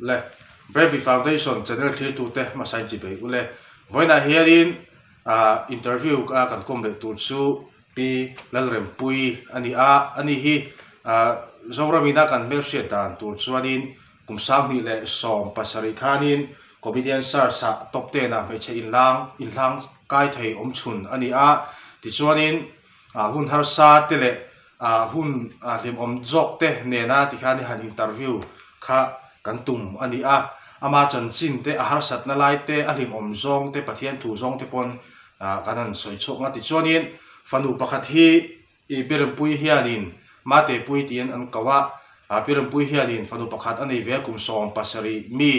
le Brevi Foundation channel clear tu te ma sai chi be ule voina hiarin interview kan kom le tu chu pi lalrem pui ani hi zawramina kan mel hriat dan tur chuanin kumsang ni le som pasari khanin comedian sar sa top 10 na me che inlang kai thei om chun ani ti chuanin hun har sa te le hun lim om jok te ne na ti khani han interview kha kan tum ani ama chan chin te har sat na lai te lim om zong te pathian thu zong te pon kanan soi chok nga ti chuanin fanu pakhat hi I piram pui hianin mate pui tian an kawa piram pui hianin fanu pakhat ani ve kum som pasari mi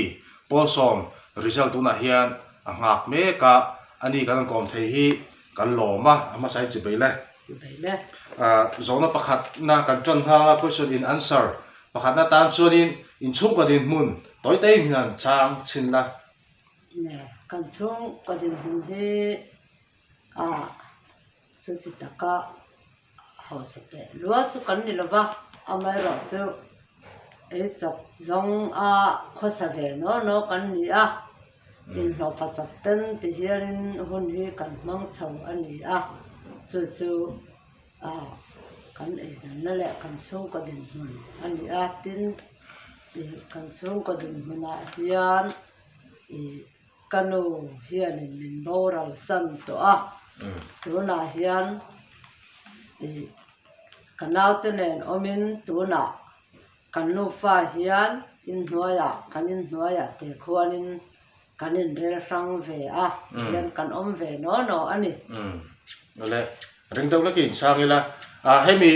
pol som result una hian angak me ka ani kan kom thei hi kan loma ama sai chi beile zona pakhat na kan ton hanga question in answer pakhat na tan chuanin in chung ka din mun toy te hian chang chin la ne kan chung ka din hun he chu ti taka hosate lua chu kan ni lova amai ro chu e chok zong khosa ve no kan ni in lo fa chak ten ti hiarin hun hi kan mang chho ani chu kan e jan na le kan chung ka din hun ani tin kan chung ka din huna hian kanu hian min boral san to tuna hian kanau te nen omin tuna kanu fa hian in hnuaya te khuanin kanin rel sang ve hian kan om ve no ani le ring dau lakin sangila hemi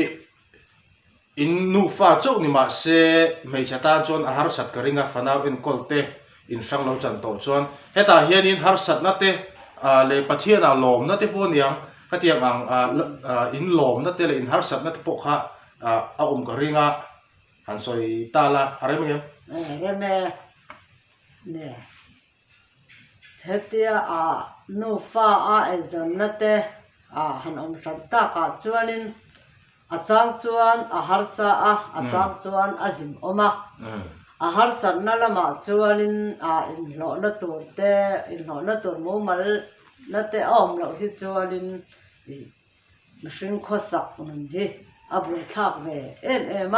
in nu fa chok ni ma se mei chata chon har sat karinga fanau in kolte in sang lo chan to chon heta hian in har sat na te le pathian lom na te poniang katiang ang in lom na te le in har sat na te po kha karinga han soi tala areme ne thetia nu fa ezon na te han om ta ka chuanin achang chuan har sa achang chuan him oma har san na lama chuanin in lo na tur te in lo na tur mu mal na te om lo hi chuanin mihring khosak nun hi abul thak ve em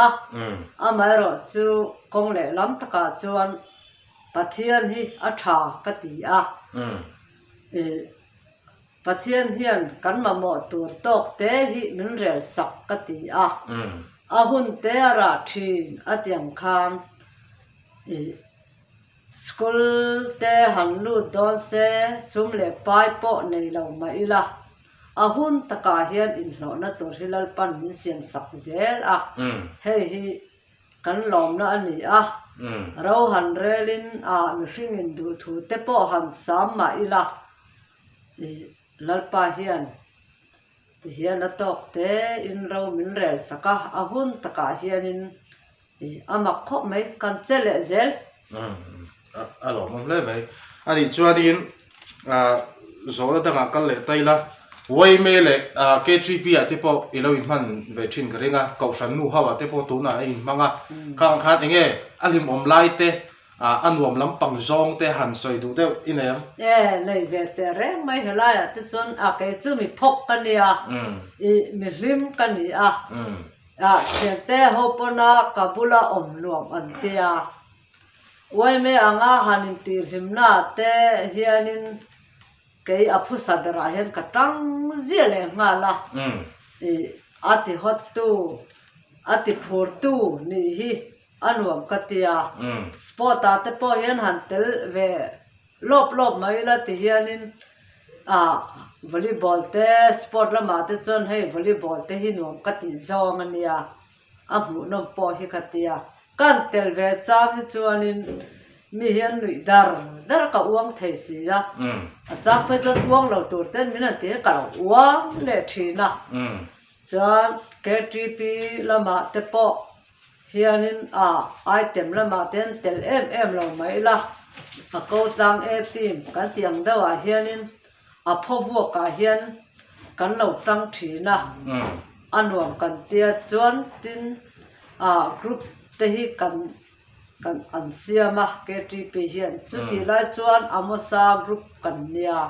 amai ro chu kong le lam taka chuan pathian hi tha ka ti pathian hian kan ma mo tur tok te hi min rel sak ka ti hun te ra thin atiang khan school te han lu don se chum le pai po nei lo mai la hun taka hian in lo na tur hilal pan min sian sak zel hei hi kan lom na ani ro han relin mi hring in du thu te po han sam ma ila lalpa hian na tok te in ro min rel saka hun taka hian in amak kho mai kan chele zel alo mom le mai ani chuadin zona danga kal le taila wai me le K3P te po iloin man ve thin karinga kausan nu hawa te po tu na in manga khang khat enge alim om lai te anwam lampang zong te han soi du te inayam nei ve te re mai helaya te chon ke chu mi phok kania mi rim kania te hopona kabula om luam antia wai me anga hanin tir himna te hianin kei aphu sabera hian katang zile ngala ati hot tu ati phur tu ni hi anuam katia spota te po hian hantel ve lop mai la ti hianin volleyball te sport lama te chon hei volleyball te hi nuam kati zong ania amu nom po hi katia kan tel ve cham hi chuanin mi hian nui dar ka uang thei si achak pe chon uang lo tur ten mina te ka uang le thina chan K3P lama te po hianin item lama ten tel em lo mai la ko tang team kan tiang dawa hianin phovu ka hian kan lo tang thina anuam kan tia chuan tin group te hi kan kan an siama KTP hian chu ti lai chuan amosa group kan nia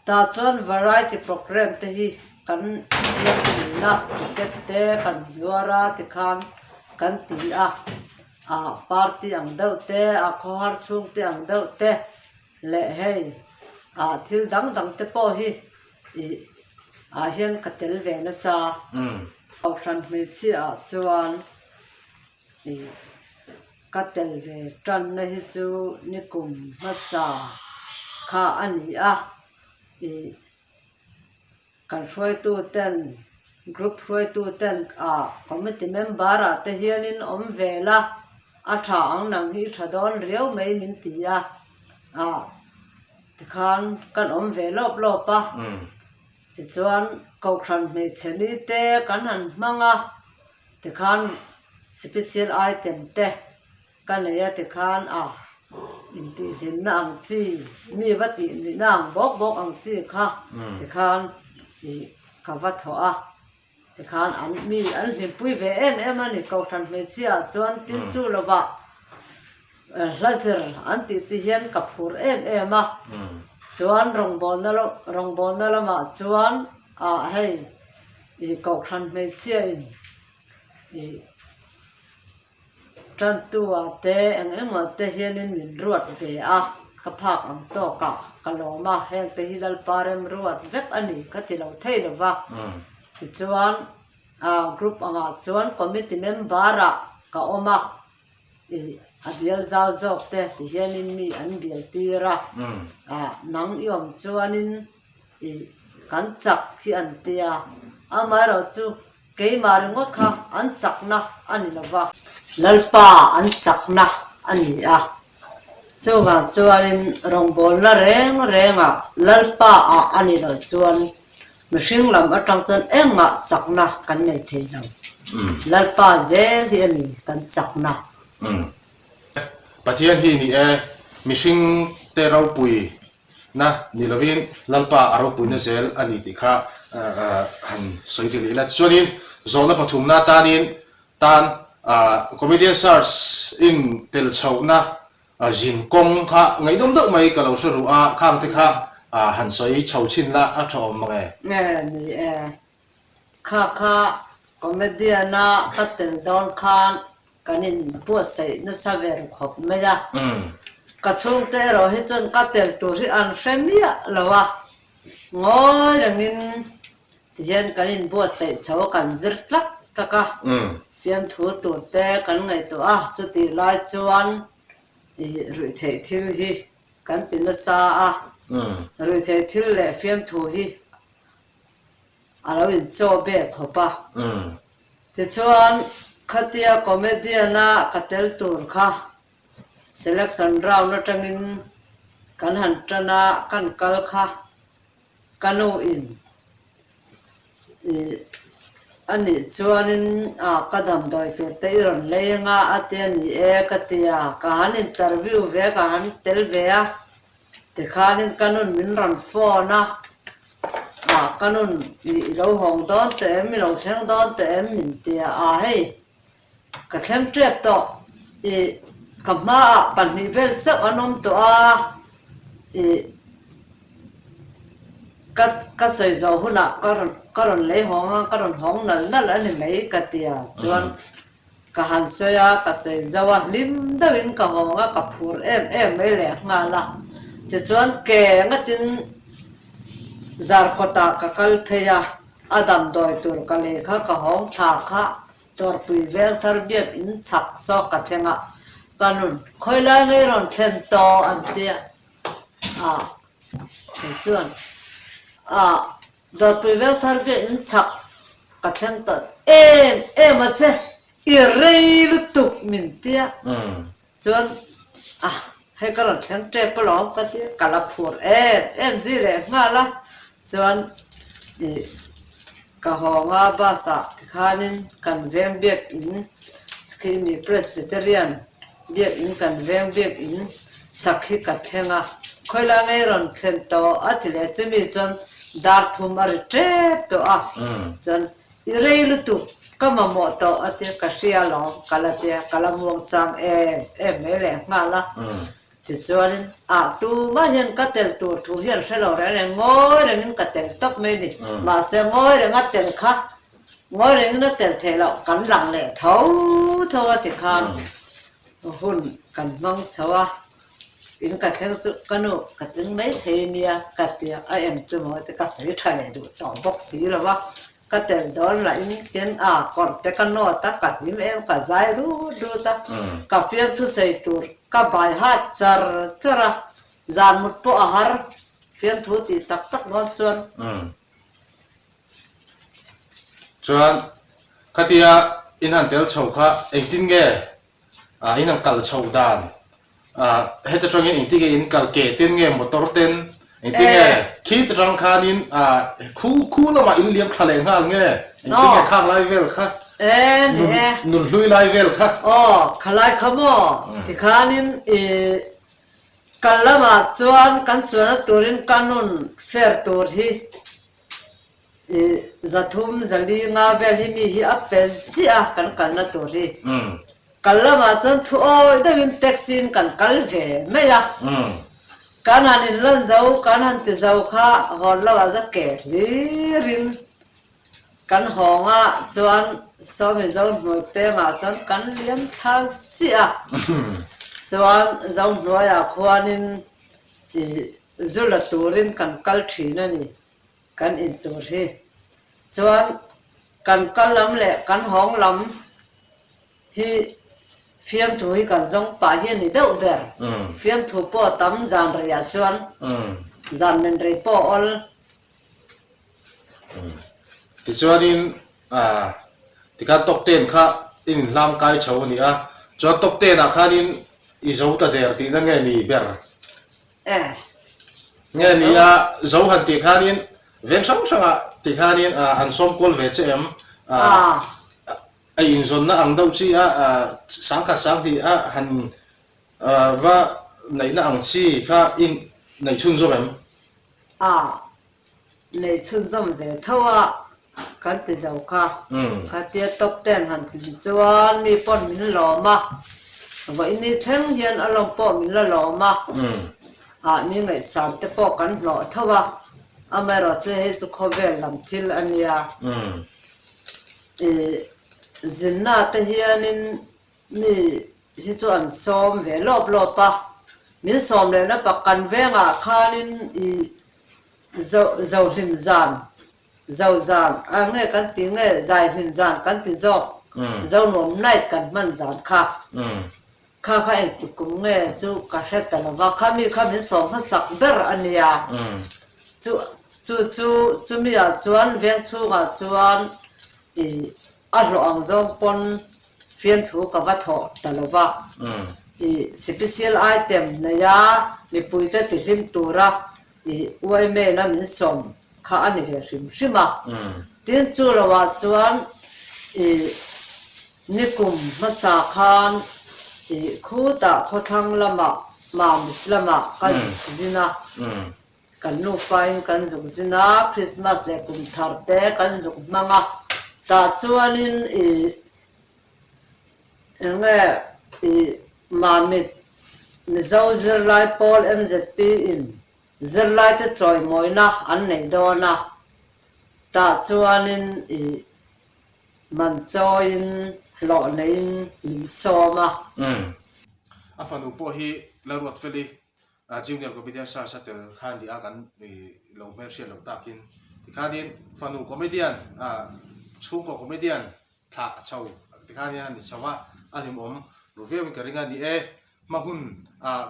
ta chuan variety program te hi kan siam na ticket te kan zuara ti khan kan ti a party ang deuh te a khohar chung te ang deuh te le hei thil dang te pawh hi hian ka tel ve na sa option me chi chuan ka tel ve tan na hi chu nikum masa kha ani kan hroi tu ten group hroi tu ten committee member te hianin om vela a tha ang nang hi thadon riau mai min ti ti khan kan om ve lop ti chuan ko khan me chheni te kan han hmanga ti khan special item te kan ya ti khan in ti hin na ang chi mi vati ni nang bok ang chi kha ti khan ka va tho ti khan an mi an hlim pui ve em ani ko khan me chia chuan tin chu lova laser an ti hian ka phur em chuan rong bon na lama chuan hei ko khan me chia in tran tua te engema te hianin min ruat ve ka phak ang to ka loma heng te hilal parem ruat vek ani ka ti lo thei lova ti chuan group anga chuan committee member ka oma abial zau zok te ti hianin mi an bial tira nang iom chuanin kan chak hi an tia amaro chu keimar ngot kha an chakna ani lova lalpa an chakna ani chuanin rongbol na renga lalpa ani lo chuan mihring lam atang chuan enga chakna kan nei thei lo lalpa zel hi ani kan chakna pathian hi ni mihring te ro pui na nilovin lalpa aro pui na zel ani ti kha han soiti li la chuanin zona pathum na tan comedian stars in tel chhauna jin kong kha ngai dom dok mai ka lo so ru khang te kha han soi chhau chin la a tho mange ni kha comedian na katel don khan kanin pu sai na saver khop me ya ka chung te ro hi chon katel tu ri an fremia lawa ngoi rangin tian kanin pu sai chho kan zir tlak taka fiam thu tu te kan ngai tu chu ti lai chuan rui thei thil hi kan tin na sa rui thei thil le fiam thu hi alo in cho be khopa ti chuan khatia comedian na katel tur kha selection round na tangin kan han tana kan kal kha kanu in ani chuanin kadam doi tu te ron lenga ateni katia ka han interview ve ka han tel ve te khanin kanun min ran phone kanun lo hong don te mi lo theng don te min tia hei ka thlem trap to kama pan ni vel chak anom to ka soi zo huna karon le karon hong nal ani mai katia chuan ka han soya ka sei zawa lim dawin ka honga ka phur em mai le ngala te chuan ke ngatin zar khota ka kal pheya adam doi tur ka le ka hong tha kha tor pui vel thar biak in chak so ka thenga kanun khoila ngai ron thlen to an tia chuan dor pui vel thar biak in chak ka thlen to em a che i rei lu tuk min tia chuan hay cái lần thằng trẻ bao lâu cái gì cả là phur em gì đấy ngã la chuan ka honga basa khanin kan veng biak in skimi presbyterian biak in kan veng biak in sakhi ka thenga khoila ngai ron khen to athile chumi chon dar thum ar trep to chon irei lu tu ก็มาหมดโตอเตียกเสียหลงกะละเตียกะละมวงจังไม่แหลงมาละจิตจวนตูมาเห็นกัดเตลตัวถูเห็นเสลอแล้วงอยเรื่องกัดเตลตกไม่ดิมาเสียงอยเรื่องกัดเตลค่ะงอยเรื่องนั้นเตลเทละกันหลังเลยเท่าติดคันหุ่นกันมังชัวอินกัดแค่จุกันโนกัดถึงไม่เทียกัดเตียจุโมแต่กัดสีทะเลดูจอมบกสีหรอวะกัดเตลโดนละอินเจนก่อนแต่กันโนตะกัดนิ่มกัดใจดูตะกัดเฟียมทุเสยตัวกับบายฮัดจระจานมุดปออาหารเฟียมทุติตักนอนชวนชวนคดีอินหันเตลชาวข้าเองทิ้งเงอินหันกัลชาวดานเฮตตรงนี้เองทิ้งเงอินกัลเกตินเงมอเตอร์เต็นเองทิ้งเงคิดรังคานินคู่ละมาอินเลี้ยงทะเลงาเงเองทิ้งเงข้างไลเวลค่ะเนี่ยนุนลุยไลเวลค่ะขลายขโมที่ขานินกันละมาจวนกันส่วนตัวรินกันนุนเฟร์ตัวที่จะทุ่มจะลีงาเวลที่มีอัปเปนเสียกันนั่นตัวที่กันละมาจนทั่วได้เป็นแท็กซี่กันเวไม่ละกันหันลันเจ้ากันหันติเจ้าข้าหอละว่าจะเกลีรินกันหองจวนสมัยเจ้าหน่วยเป้มาสันกันเลี้ยงชาเสียจวนเจ้าหน่วยควานินจุลตัวรินกันกัลทีนั่นนี่กันอินตัวที่จวนกันกัลลำเละกันหองลำที่เฟียมถุยกันจงป่าเย็นนี่เด้อเด้อเฟียมถุปอตั้มจานระยะจวนจานมันรีปออลที่ชวนอินที่การตกเต้นข้าอินลำกายเฉานี่จวนตกเต้นข้านินอีเจ้าตาเดียร์ที่นั่นไงนี่เบอร์ไงนี่เจ้าหันที่ข้านินเวียงช่างที่ข้านินอันสมควรเวชเอ็มไออินส่วนนั้นอังดาวชีสังกัดสังที่หันว่าในนั้นอังชีข้าอินในชุนโจมในชุนจมเวทว่ากันติเจ้าค่ะกันติตกเต้นหันถึงจวนมีปนมินหล่อมาว่าอินนี่ทั้งเฮียนอารมณ์ปนมินละหล่อมามีไงสามแต่ปอกันหล่อเท่าว่าไม่รอจะให้จุกเขาเวลลำทิลอันนี้จินน่าแต่เฮียนินมีที่จวนซ้อมเวลอบปะมินซ้อมเลยนะปะกันเวงข้านินเจ้าหิมจานเจ้าจานเนี่ยกันติงใจหิมจานกันติเจ้าหนุ่มไนกันมันจานข้าเองตุกุมจูกระเทตละว่าข้ามีซ้อมภาษาเบอร์อันนี้จูมีจวนเวียงชูจวนอัลลอฮ์จงปนเฟียนถูกกับวัตถุตลอดว่าspecial item เนี่ยมีปุ๋ยแต่ติดริมตัวระไว้แม่น้ำมิสมข้าอันนี้เรื่องใช่ไหมที่จูละว่าจวนนิคุมภาษาคานคู่ตาเขาทั้งละมามุสลิมกันจินะกันนูไฟกันจุกจินะคริสต์มาสเลยกุมทาร์เตกันจุกมังตาชวนินมามิดมิเจ้าเซอร์ไลปอลMZPอินเซอร์ไลต์จอยมอยนะอันไหนโดนะตาชวนินมันจอยนหล่อในมิสอมาฟันอุปหิลารวดเฟลีจิวเนียร์คอมเมดี้ชาชัตเตอร์ขันดีอากันลงเมอร์เชียลลงตากินขันดีฟันอุคอมเมดี้ช่วงของคอมเมดี้ท่าเช่าที่ข้านี่ชาวอันนี้ผมรู้เรื่องการงานนี้มาหุ่น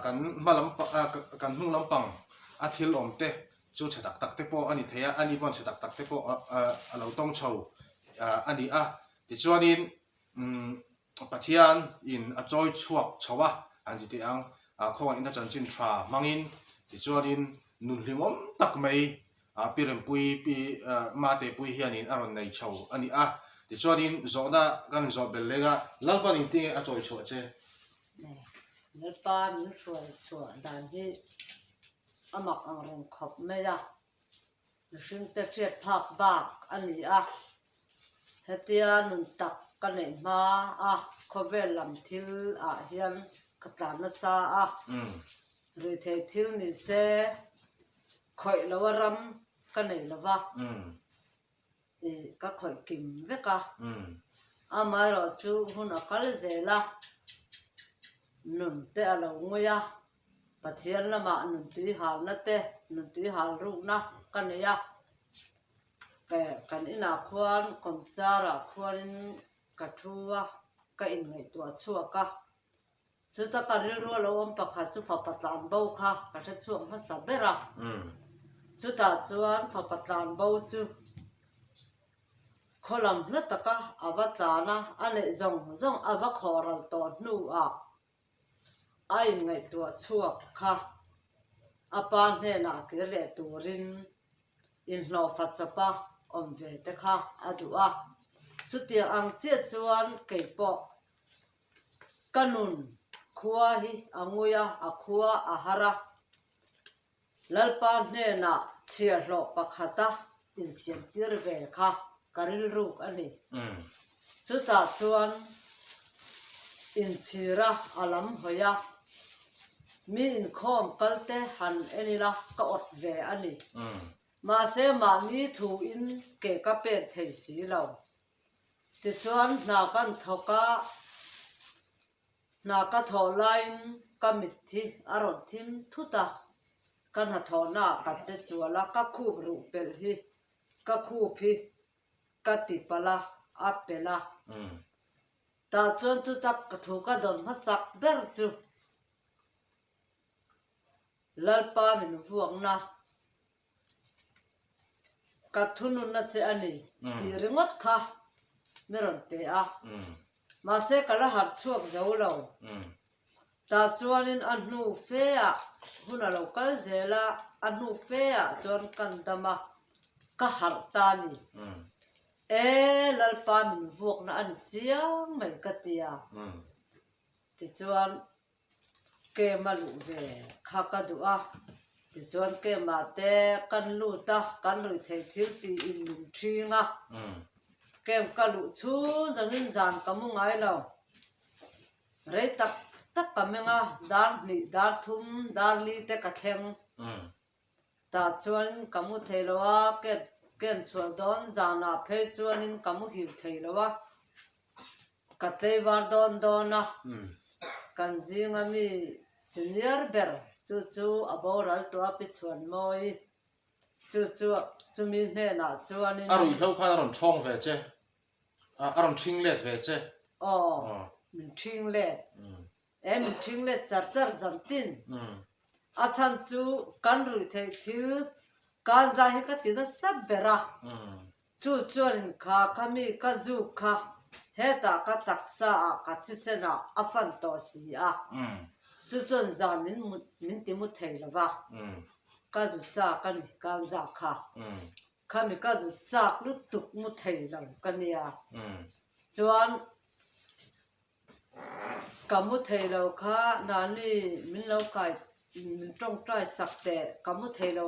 กันมาลำกันหุ่นลำปังอาทิลอมเตจูเฉดักตักเตปออันนี้เทียอันนี้บอลเฉดักตักเตปอเราต้องเช่าอันนี้ที่ชวนนี้ปัทยานอินจอยชวกชาวอันที่อังเขาว่าอินทจันจินทรามังอินที่ชวนนี้นุ่นลิมอมตักไม่ปีเรมปุยปีมาเตปุยเฮียนินอารมณ์ในชาวอันนี้ที่ชวนนี้โซดากันโซเบลเลกลังปนินที่จอยชวกเจ้ลังปานินชวกดันที่อามักอังรงขบไม่ได้ซึ่งแต่เสียดผักบากอันนี้ hetia nun tak ka nei ma a khovel lam thil a hian ka tlan sa a rui thei thil ni se khoi lawaram ka nei lawa e ka khoi kim veka amai ro chu huna kal zela nun te alo ngoya pathian lama nun ti hal na te nun ti hal ru na ka nei ya kan ina khuan komchara khuanin ka thuwa ka in ngai tua chuaka chuta karil ro lo om pakha chu fa patlan bo kha ka tha chuang ha sabera chuta chuan fa patlan bo chu kholam na taka awatlana ane zong awa khoral to nu a ai ngai tua chuak kha apa ne na ke le turin in lo fa chapa om ve te kha adua chuti ang che chuan keipo kanun khuwa hi anguya akhua ahara lalpa ne na chia lo pakhata in siam tir ve kha karil ruk ani chuta chuan in chira alam hoya mi in khom kalte han enila ka ot ve ani ma se ma mi thu in ke ka pe thei si lo ti chuan na kan thoka na ka tholain ka mithi aron thim thuta kan ha thona ka che suala ka khu ru pel hi ka khu phi ka ti pala apela ta chuan chu tak ka thu ka don ma sak ber chu lalpa min vuang na ka thunun na che ani ti ringot kha meron pe a ma se kala har chuak zo lo ta chuanin annu fe a huna local zela annu fe a chuan kan dama ka har ta ni lalpa min vuak na an chiang mai ka tia ti chuan ke malu ve kha ka du a ti chuan ke ma te kan lu ta kan lui thei thil ti in lum thinga kem ka lu chu zangin zan kamu ngai lo rei tak tak kamenga dar ni dar thum dar li te ka thleng ta chuan kamu theilowa kem chual don zana phe chuanin kamu hil theilowa ka tlei war don dona kan zinga mi senior ber chu aboral to api chuan moi chu mi hne na chuanin arui hlo kha ron chong ve che aron thing let ve che min thing le em thing le char zantin a chan chu kan rui thei thil kan za hi ka tina sab bera chuanin kha khami ka zu kha heta ka taksa a ka chisena afan to si a chuan zan min ti mu thei lawa ka zu cha kan kan za kha khami ka zu chak lu tuk mu thei lang kania chuan kamu thei lo kha nani min lo kai min tong trai sakte kamu thei lo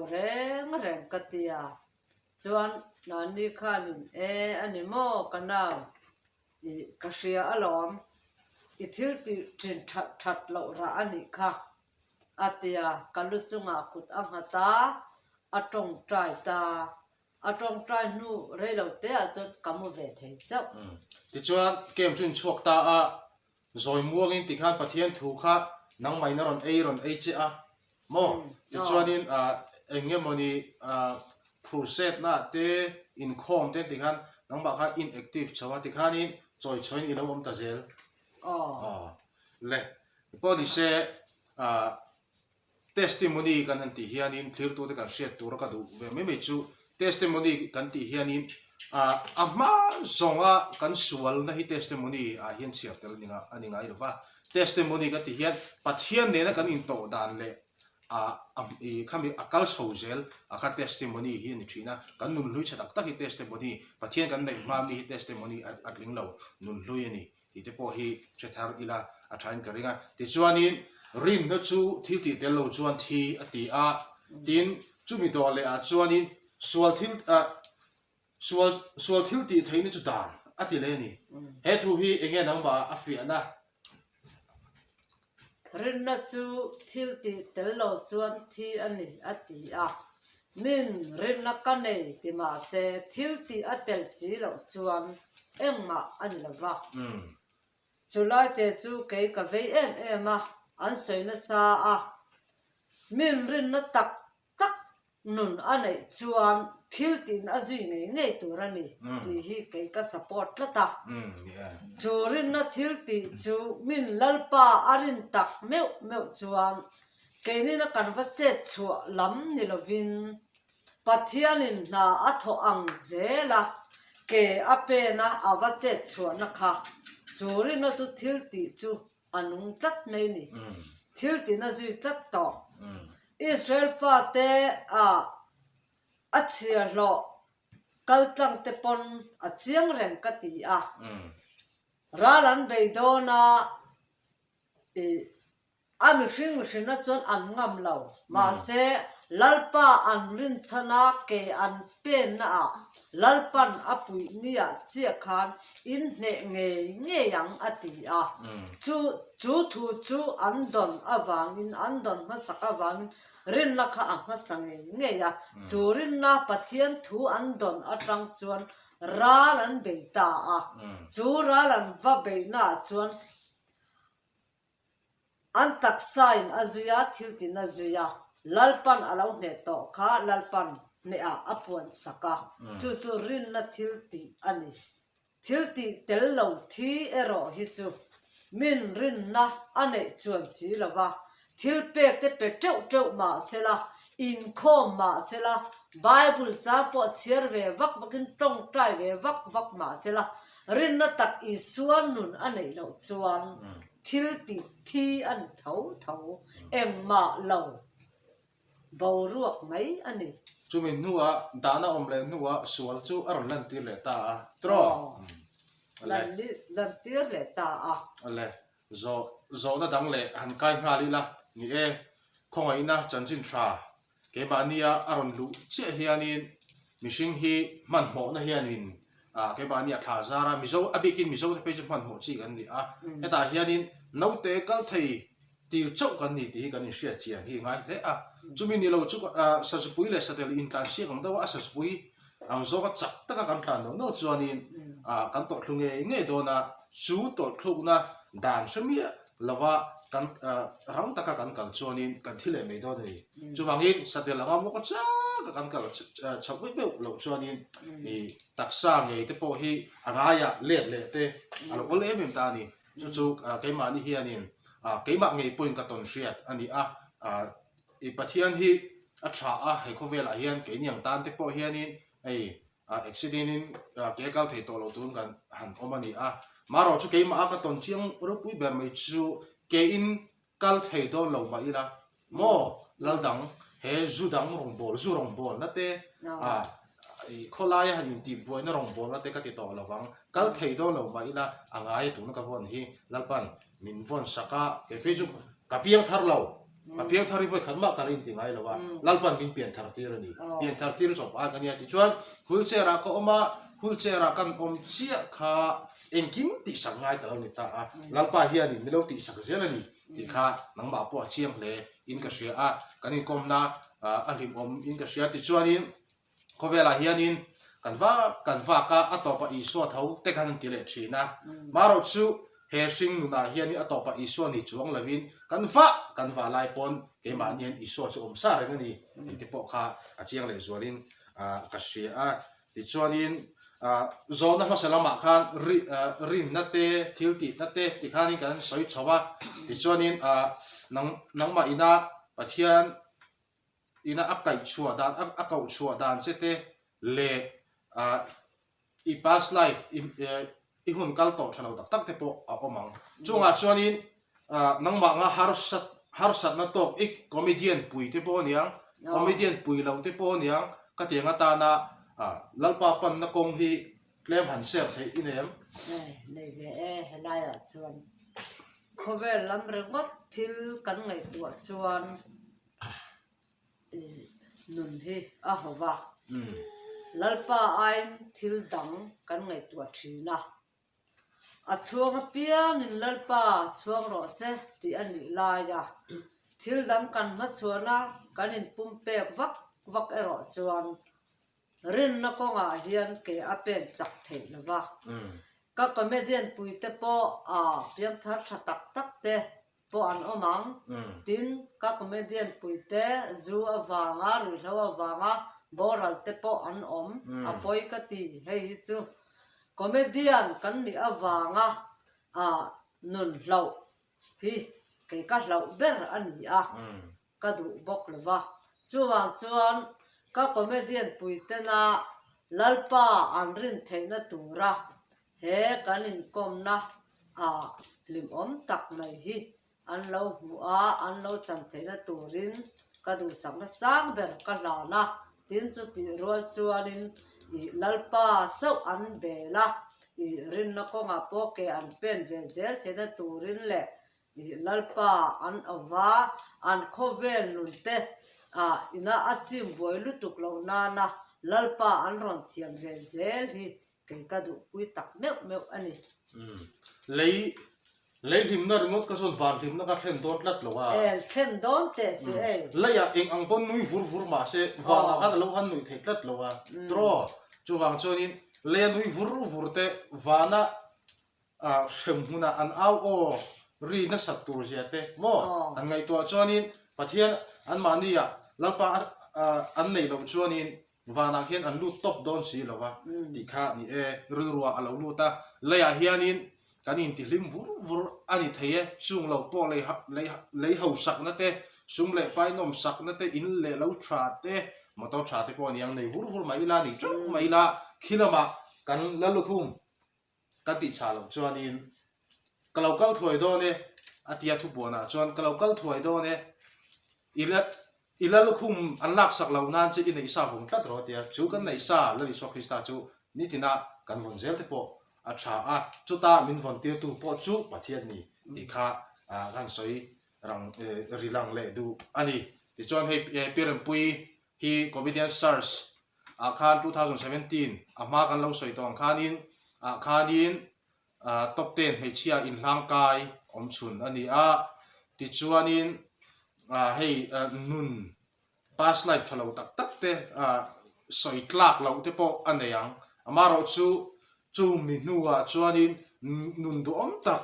reng katia chuan nani khanin ani mo kana I kashia alom I thil ti trin that lo ra ani kha atia kaluchunga kut amhata atong trai ta atong trai nu reilo te a chot kamu ve thei chau ti chuan kem trin chuak ta a zoi muangin ti khan pathian thu kha nang mai na ron che a mo ti chuanin engemoni process na te in khom te ti khan nang ba kha inactive chawa ti khanin choi choin I lo om ta zel le podi se testimony kan han ti hianin clear to te kan share tur ka du me chu testimony kan ti hianin ama zonga kan sual na hi testimony a hian share tel ninga aninga I ba testimony ka ti hian pathian ne na kan in to dan le I kami akal sozel aka testimony hi ni thina kan nun lui chatak tak hi testimony pathian kan nei ma mi hi testimony atling lo nun lui ani ite po hi chethar ila athain karinga ti chuanin rim na chu thil ti tel lo chuan thi ati a tin chumi to le a chuanin sual thil ti theini chu dan ati le ni he thu hi enge nang ba afia na rin na chu thil ti tel lo chuan thi ani ati a min rin na ka nei ti ma se thil ti atel si lo chuan engma an lova chulai te chu ke ka ve em a an soi na sa a min rin na tak tak nun anei chuan thil tin a zui ngei turani ti hi ke ka support la ta churin na thil ti chu min lalpa arin tak meu chuan ke ni na kan va che chu lam ni lovin pathianin na a tho ang zela ke ape na ava che chu na kha churin na chu thil ti chu anung tat nei ni thil ti na zui tat to Israel pa te a chia lo kaltlang te pon a chiang reng ka ti a ralan beidona ami hring na chon an ngam lo ma se lalpa an rin chana ke an pen na a lalpan apui nia chia khan in nge yang ati a chu thu an don awang in an don ma sak awang rin la kha ang ma sang nge ya chu rin na pathian thu an don atang chuan ralan be ta a chu ralan va be na chuan an tak sain azuya thil tin azuya lalpan alo ne to kha lalpan ne a apuan saka chu rin na thil ti ani thil ti tel lo thi ero hi chu min rin na ane chuan si lawa thil pe te pe teu ma sela in khom ma sela bible cha po chiar ve vak vakin tong trai ve vak ma sela rin na tak i suan nun ane lo chuan thil ti thi an thau em ma lo bo ruak mai ani chumin nuwa dana omle nuwa sual chu aron lan tir le ta a tro lan tir le ta a ale zo na dang le han kai nga li la ni e khongai na chanchin tha ke ba nia aron lu che hianin mishing hi man mo na hianin ke ba nia tha zara mizo abikin mizo te page man mo chi kan ni a eta hianin note kal thei tir chau kan ni ti kan sia chian hi ngai le a chumi ni lo chu sa su pui le sa tel in kan sia kan da wa sa su pui ang zo ka chak ta ka kan tlan no chuanin kan to thlunge nge do na chu to thluk na dan shmia lawa kan rang ta ka kan kal chuanin kan thile me do ni chu mangin sa tel anga mo ka cha ka kan kal chawai be lo chuanin i taksa nge te po hi anga ya le te alo ole mem ta ni chu ke ma ni hianin ke ma ngei point ka ton riat ani i pathian hi a tha a he kho vela hian ke niang tan te po hianin ei accident in ke kal thei to lo tun kan han omani maro chu ke ma ka ton chiang ro pui ber mai chu ke in kal thei do lo ma ira mo lal dang he zu dang rong bol na te i kholaya hanin ti buai na rong bol na te ka ti to lo wang kal thei do lo ma ila angai tu na ka hon hi lalpan min von saka ke peju ka piang thar lo ka piang thari voi khanma kalin ti ngai lo wa lalpan min pian thar tir ni pian thar tir chop a kania ti chuan wheelchair ra ko oma wheelchair ra kan om chia kha engkim ti sangai ta ni ta lalpa hian ni milo ti sak zela ni ti kha nang ba po chiang le in ka sia kanin kom na alim om in ka sia ti chuanin kovela hianin kanwa ka atopa iso thau te kan ti le thina maro chu he sing na hiani atopa iso ni chuang lawin kanwa lai pon ke ma nian iso chu om sa re ni ti po kha a chiang le zualin ka sia ti chuanin zona ma salama khan rin na te thilti na te ti khani kan soi chawa ti chuanin nang ma ina pathian ina akai chua dan akau chua dan chete le i past life i hun kal to thalo tak te po omang chunga chuanin nangma nga harsat na tok ik comedian pui te po niang comedian pui lo te po niang ka te nga ta na lalpa pan na kong hi klem han ser the inem nei ve helaya chuan khovel lam rengot thil kan ngai tu chuan nun hi a hova lalpa ain thil dang kan ngai tua thina a chuang piang in lalpa chuang ro se ti ani la ya thil dam kan ma chuana kan in pum pek vak vak ero chuan rin na ko nga hian ke apen chak thei lawa ka comedian puite po a piang thar tha tak tak te po an omang tin ka comedian puite zu awanga ru lo awanga boral te po an om apoi ka ti hei hi chu comedian kan ni awanga a nun lo hi ke ka lo ber ani a ka du bok lawa chuan ka comedian puite na lalpa an rin theina tura he kanin komna a lim om tak mai hi an lo hu a an lo chan theina turin ka du sang sang ber ka lana tin chu ti rol chuanin I lalpa chau an bela I rin na ko nga po ke an pen ve zel theina turin le I lalpa an awa an khovel nunte a ina achim boilu tuk lo nana lalpa an ron thiam ve zel hi ke ka du pui tak meu ani lấy lim na remote ka son van lim na ka thlem don tlat lo wa thlem don te se la ya eng ang pon nui vur ma se wa na ka lo han nui thei tlat lo wa tro chu wang chonin le nui vur te wa na a shem huna an au o ri na sat tur je te mo an ngai to chonin pathian an mani ya lalpa an nei lo chonin wa na khen an lu top don si lo wa ti kha ni e ru ruwa alo lu ta le ya hianin kanin ti lim vur ani theye chung lo po lei ho sak na te sum le pai nom sak na te in le lo tha te motor tha te po niang nei vur mai la ni chu mai la khilama kan la lu khum ka ti cha lo chuanin kalau kal thoi do ne atia thu bo na chuan kalau kal thoi do ne ila lu khum an lak sak lo nan che in isa hum ta ro tia chu kan nei sa la ri so krista chu ni tina kan von zel te po a tha a chuta min von tir tu po chu pathian ni ti kha kan soi rang rilang le du ani ti chon hei piram pui hi comedian stars a khan 2017 ama kan lo soi tong khanin top 10 hei chia in hlang kai om chun ani a ti chuanin hei nun past life thalo tak tak te soi tlak lo te po aneyang amaro chu mi nuwa chuanin nun du om tak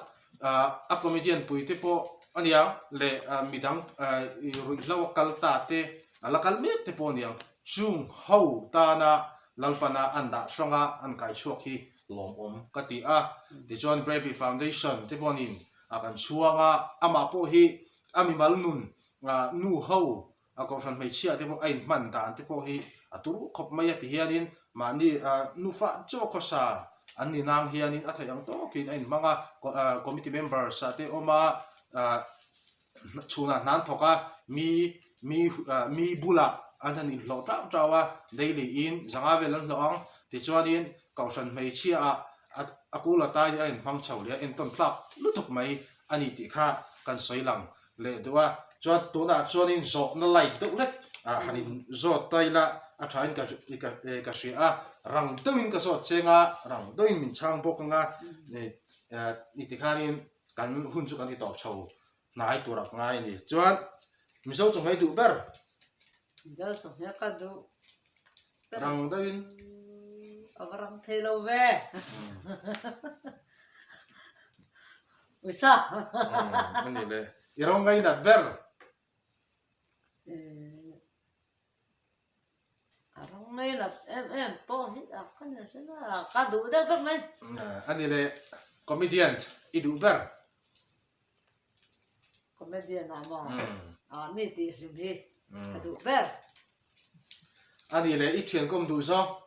a comedian puite po aniang le midang ru law kalta te alakal me te po niang chung ho ta na lalpana anda songa an kai chuak hi lom om kati a ti chuan Brave Foundation te ponin akan chuanga ama po hi ami mal nun nu ho a ko san mai chia te po ain man dan te po hi aturu khop mai ti hianin mani nu fa cho khosa ani nang hianin athayang to kin ain manga committee members ate oma chuna nan thoka mi bula anani lo trawa daily in zanga velan loang ti chuanin kausan mai chia akula ta ya in phang chawlia en ton plak lutuk mai ani ti kha kan soilang le dewa chuan tuna chuanin zo na like to let hanin zo taila a thain ka shi a rang toin ka so chenga rang doin min chang bokanga ni ti khanin kan hun chu kan ti top chau nai turak ngai ni chuan mi so chung hai du ber giờ sống nhá cả đủ rang doin orang thấy lâu về ui sao ani le irong ngai dat ber orang này là em to hết à cái này sẽ là cả đủ đấy phải không ani le comedian idu ber comedian nào mà mi thì gì cả đủ ver ani le i thian kom du zo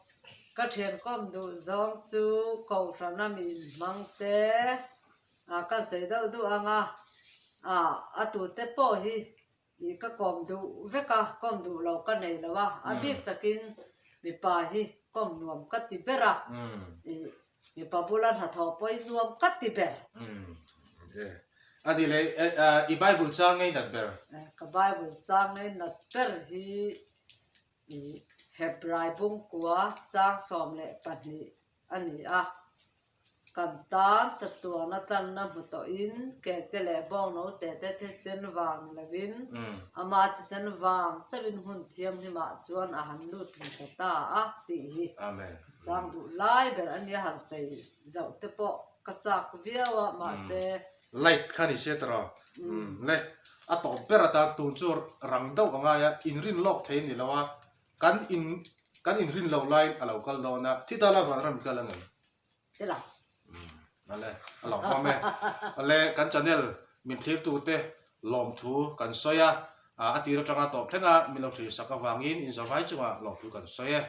các thiền com đủ giống chú cầu sản nam mình mang té các sợi đâu đủ ăn tụ té po hi các com đủ với các com đủ lâu cái này là ba biết ta kinh bị pa hi com nuông cắt tì bera bị pa bulan hạt thọ poi nuông cắt tì ber ani le i bible chang ngai dat ber cái bible trang này nát ber hi Hebrai bung kwa chang som le pahni ani a kan tan chatua na tan na muto in ke te le bong no te te sen wang levin ama ti sen wang sabin hun thiam hi ma chuan a han lut ni ta a ti hi amen chang du lai ber an ya han sei zau te po ka chak viawa ma se light khani se tro le a to pera ta tu chu rang dau anga ya in rin lok thein ni lawa kan in rin lo line alo kal do na thi ta la van ram kal ngai te la ale alo ma me ale kan channel min thlir tu te lom thu kan soya a ti ra tanga to thlenga min lo thlir saka wangin in zawai chunga lom thu kan soya